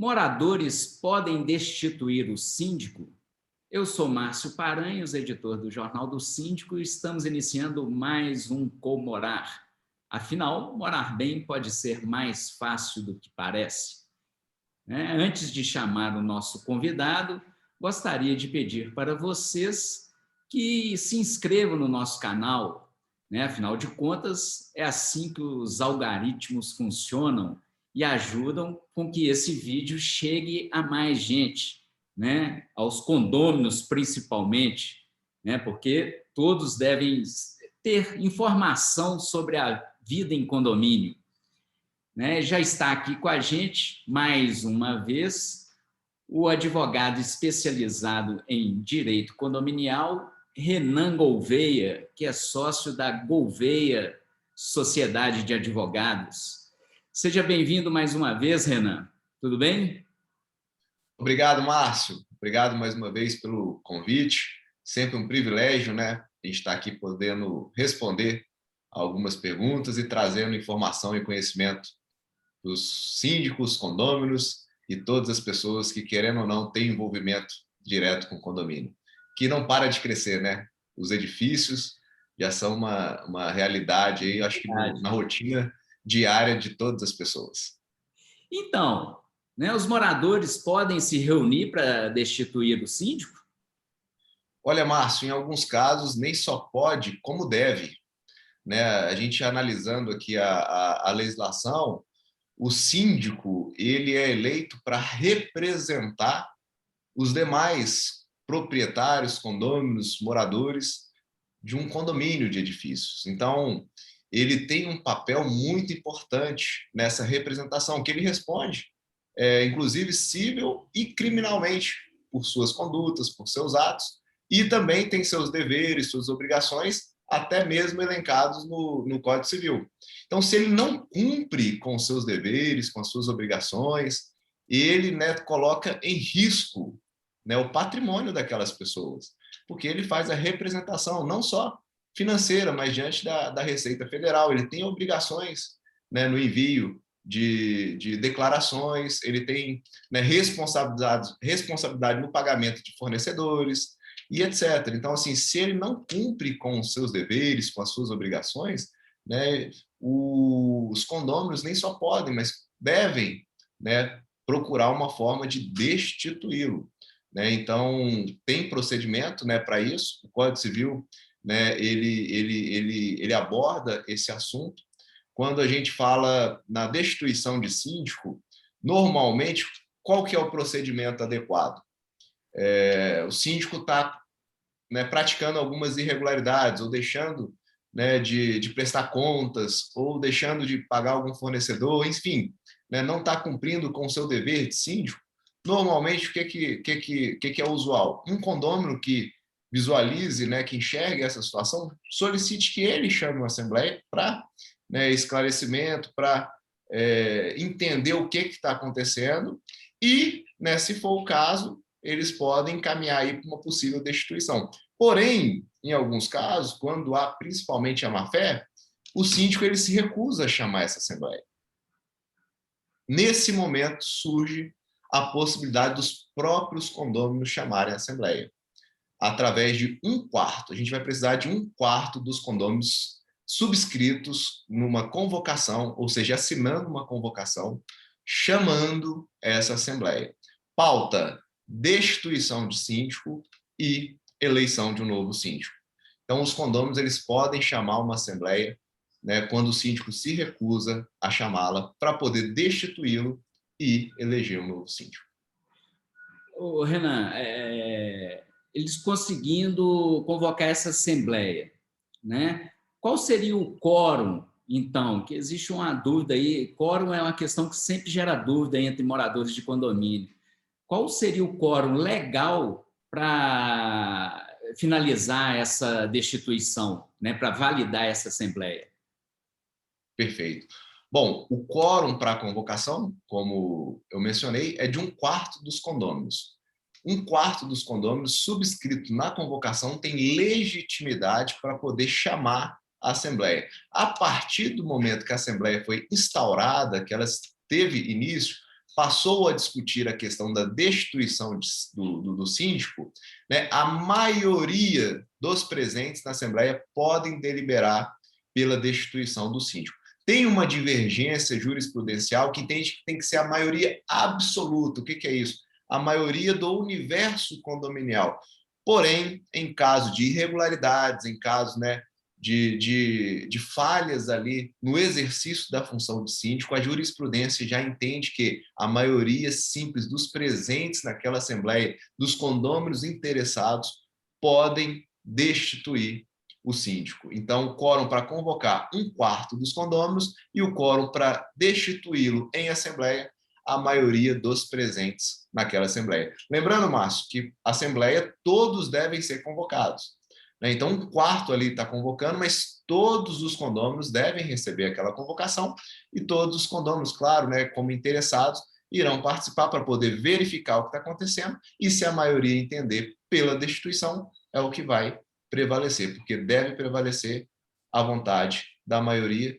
Moradores podem destituir o síndico? Eu sou Márcio Paranhos, editor do Jornal do Síndico, e estamos iniciando mais um Comorar. Afinal, morar bem pode ser mais fácil do que parece. Antes de chamar o nosso convidado, gostaria de pedir para vocês que se inscrevam no nosso canal. Afinal de contas, é assim que os algoritmos funcionam e ajudam com que esse vídeo chegue a mais gente, aos condôminos principalmente, porque todos devem ter informação sobre a vida em condomínio. Já está aqui com a gente, mais uma vez, o advogado especializado em direito condominial, Renan Gouveia, que é sócio da Gouveia Sociedade de Advogados. Seja bem-vindo mais uma vez, Renan. Tudo bem? Obrigado, Márcio. Obrigado mais uma vez pelo convite. Sempre um privilégio, a gente estar aqui podendo responder algumas perguntas e trazendo informação e conhecimento dos síndicos, condôminos e todas as pessoas que, querendo ou não, têm envolvimento direto com o condomínio, que não para de crescer, Os edifícios já são uma realidade aí, acho que na rotina diária de todas as pessoas. Então, os moradores podem se reunir para destituir o síndico? Olha, Márcio, em alguns casos nem só pode, como deve. A gente analisando aqui a legislação, o síndico ele é eleito para representar os demais proprietários, condôminos, moradores de um condomínio de edifícios. Então, ele tem um papel muito importante nessa representação, que ele responde, inclusive civil e criminalmente, por suas condutas, por seus atos, e também tem seus deveres, suas obrigações, até mesmo elencados no Código Civil. Então, se ele não cumpre com seus deveres, com as suas obrigações, ele coloca em risco o patrimônio daquelas pessoas, porque ele faz a representação, não só financeira, mas diante da Receita Federal. Ele tem obrigações no envio de declarações, ele tem responsabilidade no pagamento de fornecedores, e etc. Então, assim, se ele não cumpre com os seus deveres, com as suas obrigações, os condôminos nem só podem, mas devem procurar uma forma de destituí-lo. Então, tem procedimento para isso. O Código Civil ele aborda esse assunto. Quando a gente fala na destituição de síndico, normalmente, qual que é o procedimento adequado? O síndico está praticando algumas irregularidades, ou deixando de prestar contas, ou deixando de pagar algum fornecedor, enfim, não está cumprindo com o seu dever de síndico. Normalmente, o que é usual? Um condômino que visualize, que enxergue essa situação, solicite que ele chame uma assembleia para esclarecimento, para entender o que está acontecendo e, se for o caso, eles podem encaminhar aí para uma possível destituição. Porém, em alguns casos, quando há principalmente a má-fé, o síndico ele se recusa a chamar essa assembleia. Nesse momento surge a possibilidade dos próprios condôminos chamarem a assembleia, através de 1/4. A gente vai precisar de 1/4 dos condôminos subscritos numa convocação, ou seja, assinando uma convocação, chamando essa assembleia. Pauta: destituição de síndico e eleição de um novo síndico. Então, os condôminos eles podem chamar uma assembleia quando o síndico se recusa a chamá-la para poder destituí-lo e eleger um novo síndico. Renan, eles conseguindo convocar essa assembleia, qual seria o quórum, então? Que existe uma dúvida aí, quórum é uma questão que sempre gera dúvida entre moradores de condomínio. Qual seria o quórum legal para finalizar essa destituição, para validar essa assembleia? Perfeito. Bom, o quórum para a convocação, como eu mencionei, é de 1/4 dos condôminos. 1/4 dos condôminos subscrito na convocação tem legitimidade para poder chamar a assembleia. A partir do momento que a assembleia foi instaurada, que ela teve início, passou a discutir a questão da destituição do síndico, né, a maioria dos presentes na Assembleia podem deliberar pela destituição do síndico. Tem uma divergência jurisprudencial que entende que tem que ser a maioria absoluta. O que é isso? A maioria do universo condominial. Porém, em caso de irregularidades, em caso, né, de falhas ali no exercício da função de síndico, a jurisprudência já entende que a maioria simples dos presentes naquela Assembleia, dos condôminos interessados, podem destituir o síndico. Então, o quórum para convocar 1/4 dos condôminos e o quórum para destituí-lo em Assembleia, a maioria dos presentes naquela Assembleia. Lembrando, Márcio, que a Assembleia todos devem ser convocados. Então, 1/4 ali está convocando, mas todos os condôminos devem receber aquela convocação e todos os condôminos, claro, né, como interessados, irão participar para poder verificar o que está acontecendo e, se a maioria entender pela destituição, é o que vai prevalecer, porque deve prevalecer a vontade da maioria,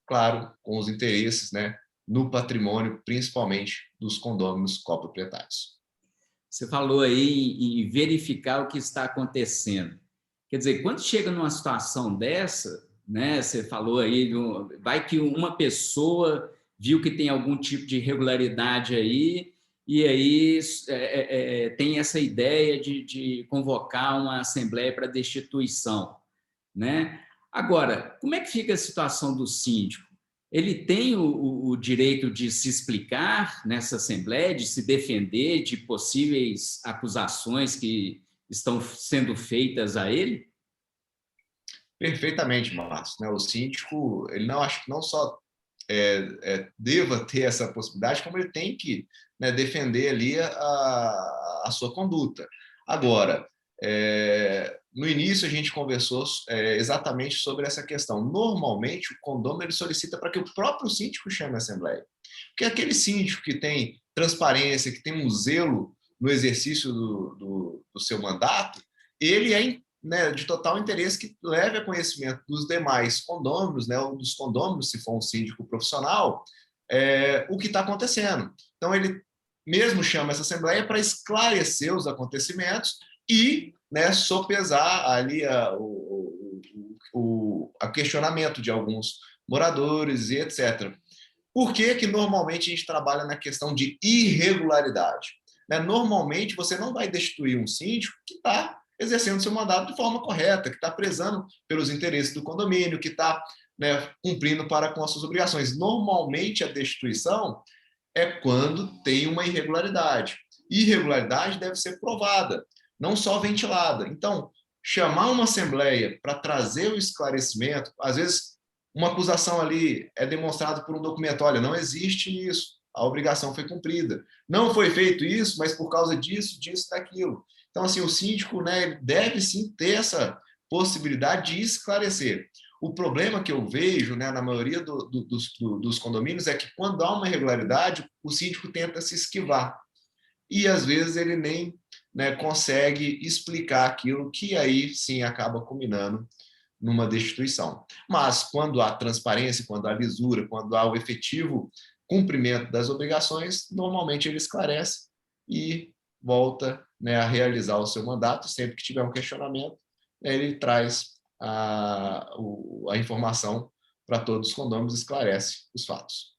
claro, com os interesses, né, no patrimônio, principalmente dos condôminos coproprietários. Você falou aí em verificar o que está acontecendo. Quer dizer, quando chega numa situação dessa, né, você falou aí, vai que uma pessoa viu que tem algum tipo de irregularidade aí, e aí tem essa ideia de convocar uma assembleia para destituição, né? Agora, como é que fica a situação do síndico? Ele tem o direito de se explicar nessa assembleia, de se defender de possíveis acusações que estão sendo feitas a ele? Perfeitamente, Márcio. Né? O síndico, ele não acho que não só deva ter essa possibilidade, como ele tem que, né, defender ali a sua conduta. Agora, no início a gente conversou exatamente sobre essa questão. Normalmente o condômino ele solicita para que o próprio síndico chame a assembleia, porque aquele síndico que tem transparência, que tem um zelo no exercício do seu mandato, ele é, né, de total interesse que leve a conhecimento dos demais condôminos, né, ou dos condôminos, se for um síndico profissional, o que está acontecendo. Então, ele mesmo chama essa assembleia para esclarecer os acontecimentos e, né, sopesar ali o questionamento de alguns moradores e etc. Por que que normalmente a gente trabalha na questão de irregularidade? Né? Normalmente, você não vai destituir um síndico que está exercendo seu mandato de forma correta, que está prezando pelos interesses do condomínio, que está, né, cumprindo para com as suas obrigações. Normalmente, a destituição é quando tem uma irregularidade. Irregularidade deve ser provada, não só ventilada. Então, chamar uma assembleia para trazer o esclarecimento, às vezes uma acusação ali é demonstrada por um documento, olha, não existe isso, a obrigação foi cumprida. Não foi feito isso, mas por causa disso, daquilo. Então, assim, o síndico, né, deve sim ter essa possibilidade de esclarecer. O problema que eu vejo, né, na maioria dos condomínios é que quando há uma irregularidade, o síndico tenta se esquivar. E, às vezes, ele nem, né, consegue explicar aquilo que aí, sim, acaba culminando numa destituição. Mas, quando há transparência, quando há lisura, quando há o efetivo cumprimento das obrigações, normalmente ele esclarece e volta, né, a realizar o seu mandato. Sempre que tiver um questionamento, ele traz a informação para todos os condôminos e esclarece os fatos.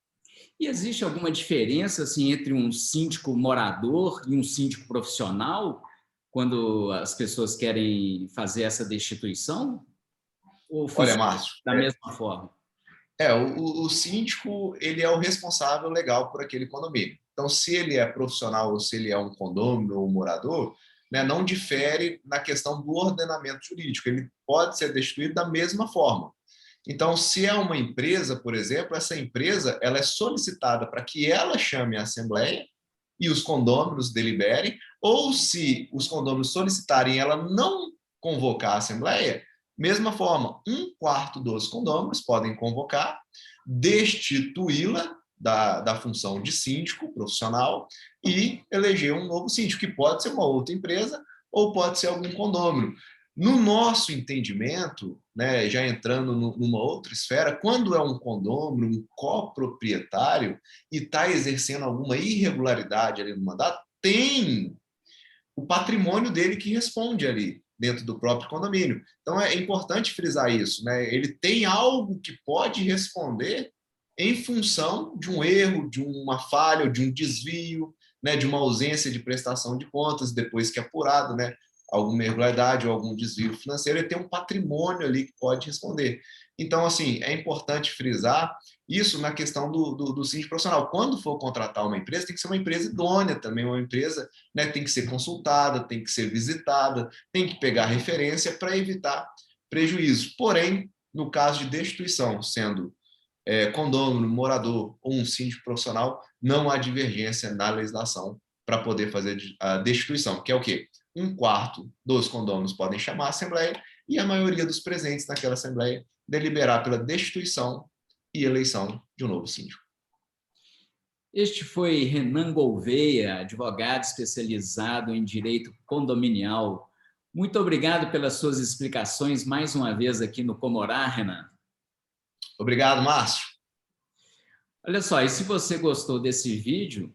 E existe alguma diferença assim, entre um síndico morador e um síndico profissional quando as pessoas querem fazer essa destituição? Ou Olha, funciona Márcio, da mesma forma? o síndico ele é o responsável legal por aquele condomínio. Então, se ele é profissional ou se ele é um condômino ou um morador, né, não difere na questão do ordenamento jurídico. Ele pode ser destituído da mesma forma. Então, se é uma empresa, por exemplo, essa empresa ela é solicitada para que ela chame a assembleia e os condôminos deliberem, ou se os condôminos solicitarem ela não convocar a assembleia, mesma forma, 1/4 dos condôminos podem convocar, destituí-la da função de síndico profissional e eleger um novo síndico, que pode ser uma outra empresa ou pode ser algum condômino. No nosso entendimento, né, já entrando numa outra esfera, quando é um condômino, um coproprietário, e está exercendo alguma irregularidade ali no mandato, tem o patrimônio dele que responde ali dentro do próprio condomínio. Então é importante frisar isso, né? Ele tem algo que pode responder em função de um erro, de uma falha, de um desvio, né, de uma ausência de prestação de contas depois que é apurado, né, alguma irregularidade ou algum desvio financeiro, ele tem um patrimônio ali que pode responder. Então, assim, é importante frisar isso na questão do síndico profissional. Quando for contratar uma empresa, tem que ser uma empresa idônea também, uma empresa, né, tem que ser consultada, tem que ser visitada, tem que pegar referência para evitar prejuízo. Porém, no caso de destituição, sendo condômino, morador ou um síndico profissional, não há divergência na legislação para poder fazer a destituição, que é o quê? 1/4 dos condôminos podem chamar a assembleia e a maioria dos presentes naquela assembleia deliberar pela destituição e eleição de um novo síndico. Este foi Renan Gouveia, advogado especializado em direito condominial. Muito obrigado pelas suas explicações mais uma vez aqui no Comorá, Renan. Obrigado, Márcio. Olha só, e se você gostou desse vídeo,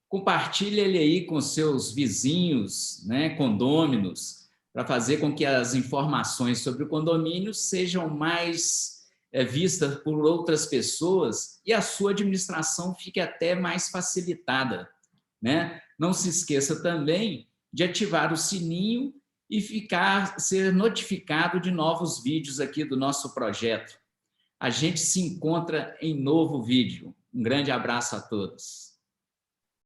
compartilhe ele aí com seus vizinhos, né, condôminos, para fazer com que as informações sobre o condomínio sejam mais vistas por outras pessoas e a sua administração fique até mais facilitada, né? Não se esqueça também de ativar o sininho e ser notificado de novos vídeos aqui do nosso projeto. A gente se encontra em novo vídeo. Um grande abraço a todos.